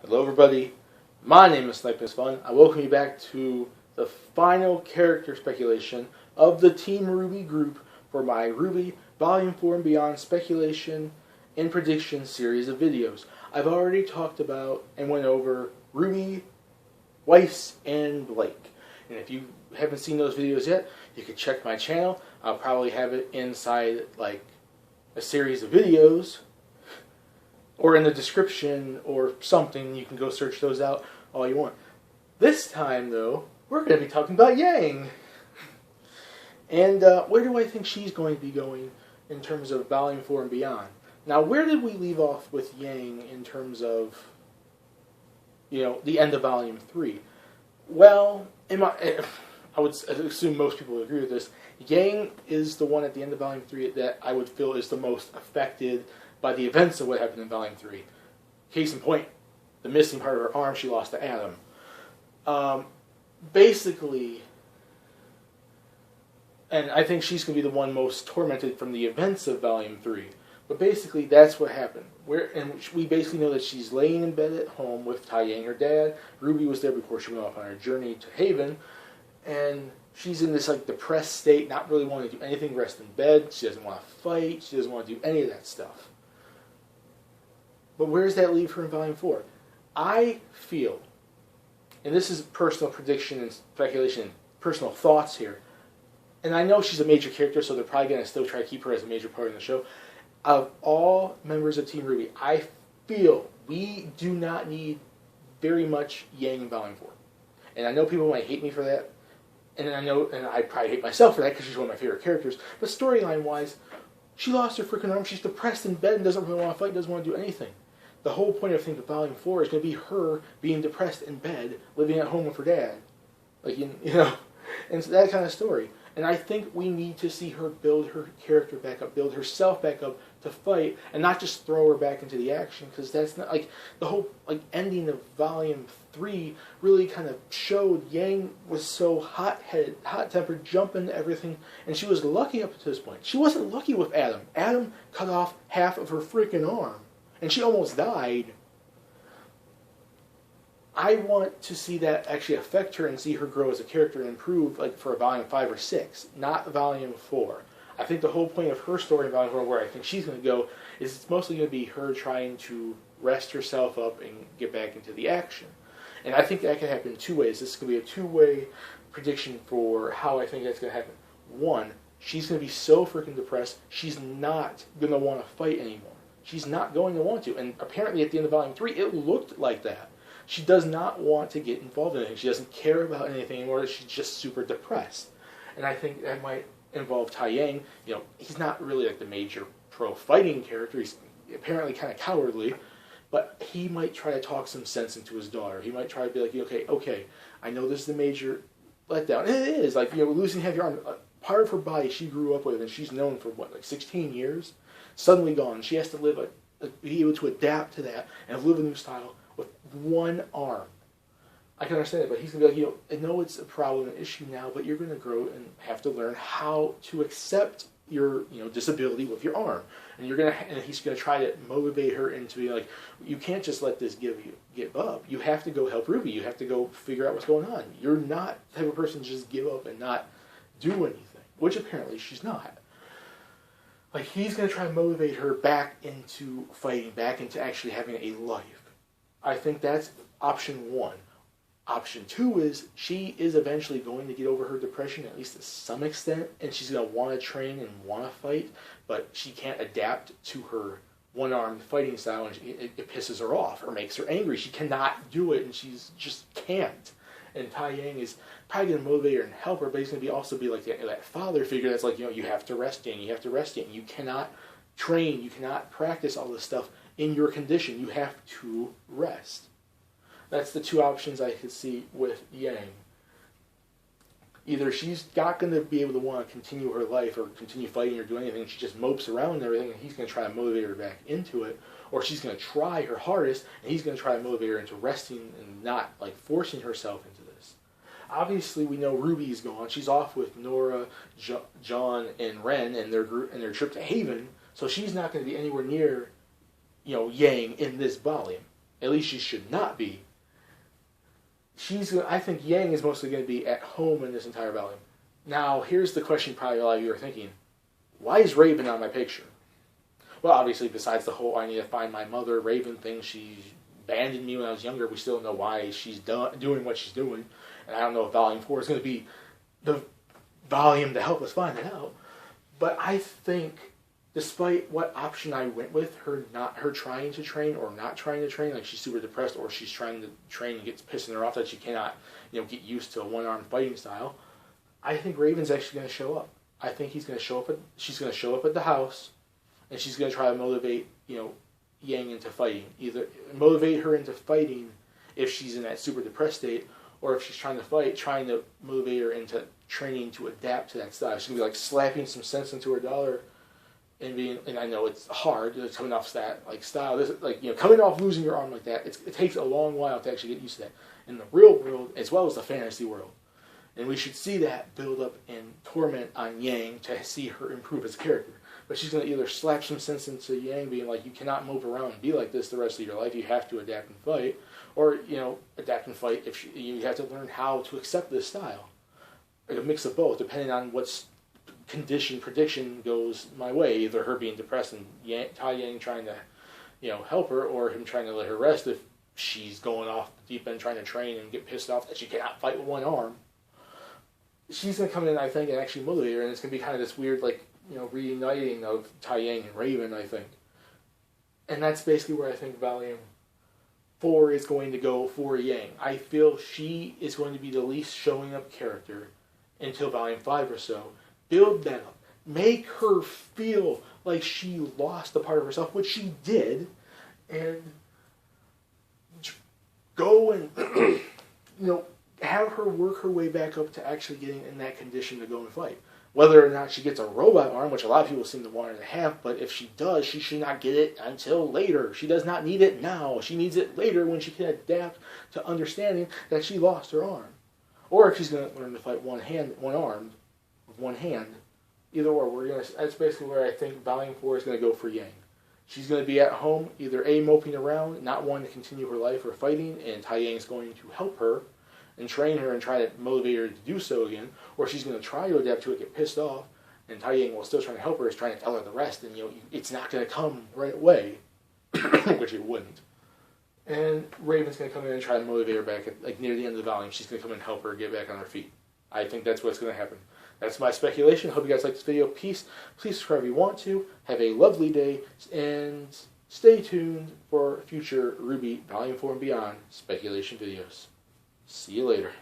Hello everybody, my name is Sniping Fun. I welcome you back to the final character speculation of the Team RWBY group for my RWBY Volume 4 and Beyond speculation and prediction series of videos. I've already talked about and went over Ruby, Weiss, and Blake. And if you haven't seen those videos yet, you can check my channel. I'll probably have it inside like a series of videos or in the description or something. You can go search those out all you want. This time, though, we're going to be talking about Yang. And where do I think she's going to be going in terms of Volume 4 and beyond? Now, where did we leave off with Yang in terms of, the end of Volume 3? Well, I would assume most people would agree with this. Yang is the one at the end of Volume 3 that I would feel is the most affected by the events of what happened in Volume 3. Case in point, the missing part of her arm she lost to Adam. Basically, and I think she's going to be the one most tormented from the events of Volume 3. But basically, that's what happened. We basically know that she's laying in bed at home with Yang, her dad. Ruby was there before she went off on her journey to Haven. And she's in this depressed state, not really wanting to do anything, rest in bed. She doesn't want to fight. She doesn't want to do any of that stuff. But where does that leave her in Volume 4? I feel, and this is personal prediction and speculation and personal thoughts here, and I know she's a major character, so they're probably going to still try to keep her as a major part in the show. Of all members of Team RWBY, I feel we do not need very much Yang in Volume 4. And I know people might hate me for that, and I probably hate myself for that because she's one of my favorite characters, but storyline-wise, she lost her freaking arm, she's depressed in bed and doesn't really want to fight, doesn't want to do anything. The whole point of Volume 4 is going to be her being depressed in bed, living at home with her dad. And so that kind of story. And I think we need to see her build her character back up, build herself back up to fight, and not just throw her back into the action, because that's not, the whole, ending of Volume 3 really kind of showed Yang was so hot-headed, hot-tempered, jumping to everything, and she was lucky up to this point. She wasn't lucky with Adam. Adam cut off half of her freaking arm, and she almost died. I want to see that actually affect her and see her grow as a character and improve for Volume 5 or 6, not Volume 4. I think the whole point of her story in Volume 4, where I think she's going to go, is it's mostly going to be her trying to rest herself up and get back into the action. And I think that can happen in two ways. This is going to be a two-way prediction for how I think that's going to happen. One, she's going to be so freaking depressed, she's not going to want to fight anymore. She's not going to want to. And apparently at the end of Volume 3, it looked like that. She does not want to get involved in anything. She doesn't care about anything anymore. She's just super depressed. And I think that might involve Yang. He's not really the major pro-fighting character. He's apparently kind of cowardly. But he might try to talk some sense into his daughter. He might try to be like, okay, I know this is the major letdown. And it is. Losing half your arm, part of her body she grew up with, and she's known for, 16 years? Suddenly gone. She has to live, be able to adapt to that and live a new style with one arm. I can understand it, but he's going to be like, I know it's a problem, an issue now, but you're going to grow and have to learn how to accept your, disability with your arm. And he's going to try to motivate her into being you can't just let this give up. You have to go help Ruby. You have to go figure out what's going on. You're not the type of person to just give up and not do anything, which apparently she's not. He's going to try to motivate her back into fighting, back into actually having a life. I think that's option one. Option two is she is eventually going to get over her depression, at least to some extent, and she's going to want to train and want to fight, but she can't adapt to her one-armed fighting style, and it pisses her off or makes her angry. She cannot do it, and she just can't. And Yang is probably going to motivate her and help her, but he's going to also be that father figure that's you have to rest, Yang, you have to rest, Yang. You cannot train, you cannot practice all this stuff in your condition. You have to rest. That's the two options I could see with Yang. Either she's not going to be able to want to continue her life or continue fighting or do anything, she just mopes around and everything, and he's going to try to motivate her back into it, or she's going to try her hardest, and he's going to try to motivate her into resting and not forcing herself into this. Obviously, we know Ruby's gone. She's off with Nora, John, and Ren and their trip to Haven, so she's not going to be anywhere near Yang in this volume. At least she should not be. I think Yang is mostly going to be at home in this entire volume. Now, here's the question probably a lot of you are thinking. Why is Raven on my picture? Well, obviously, besides the whole I need to find my mother Raven thing, she abandoned me when I was younger. We still don't know why she's doing what she's doing. And I don't know if Volume 4 is going to be the volume to help us find it out. But I think, despite what option I went with, her trying to train or not trying to train, like she's super depressed or she's trying to train and gets pissing her off that she cannot, get used to a one-armed fighting style, I think Raven's actually going to show up. I think she's going to show up at the house, and she's going to try to motivate, Yang into fighting. Either motivate her into fighting if she's in that super depressed state, or if she's trying to fight, trying to motivate her into training to adapt to that style. She's going to be like slapping some sense into her dollar and I know it's hard coming off that style. This, coming off losing your arm like that, it takes a long while to actually get used to that in the real world as well as the fantasy world. And we should see that build up and torment on Yang to see her improve as a character. But she's going to either slap some sense into Yang, being like, you cannot move around and be like this the rest of your life. You have to adapt and fight. Or, adapt and fight if you have to learn how to accept this style. Like a mix of both, depending on what's prediction goes my way. Either her being depressed and Tai Yang trying to, help her, or him trying to let her rest if she's going off the deep end trying to train and get pissed off that she cannot fight with one arm. She's going to come in, I think, and actually motivate her, and it's going to be kind of this weird, reuniting of Tai Yang and Raven, I think. And that's basically where I think Volume 4 is going to go for Yang. I feel she is going to be the least showing up character until Volume 5 or so. Build that up. Make her feel like she lost a part of herself, which she did, and go and, have her work her way back up to actually getting in that condition to go and fight. Whether or not she gets a robot arm, which a lot of people seem to want her to have, but if she does, she should not get it until later. She does not need it now. She needs it later when she can adapt to understanding that she lost her arm. Or if she's going to learn to fight one arm, with one hand. Either or, that's basically where I think Volume 4 is going to go for Yang. She's going to be at home, either A, moping around, not wanting to continue her life or fighting, and Tai Yang is going to help her and train her and try to motivate her to do so again, or she's going to try to adapt to it, get pissed off, and Tai Yang, while still trying to help her, is trying to tell her the rest, and it's not going to come right away, which it wouldn't. And Raven's going to come in and try to motivate her back at, near the end of the volume. She's going to come in and help her get back on her feet. I think that's what's going to happen. That's my speculation. Hope you guys like this video. Peace. Please subscribe if you want to. Have a lovely day, and stay tuned for future RWBY Volume 4 and beyond speculation videos. See you later.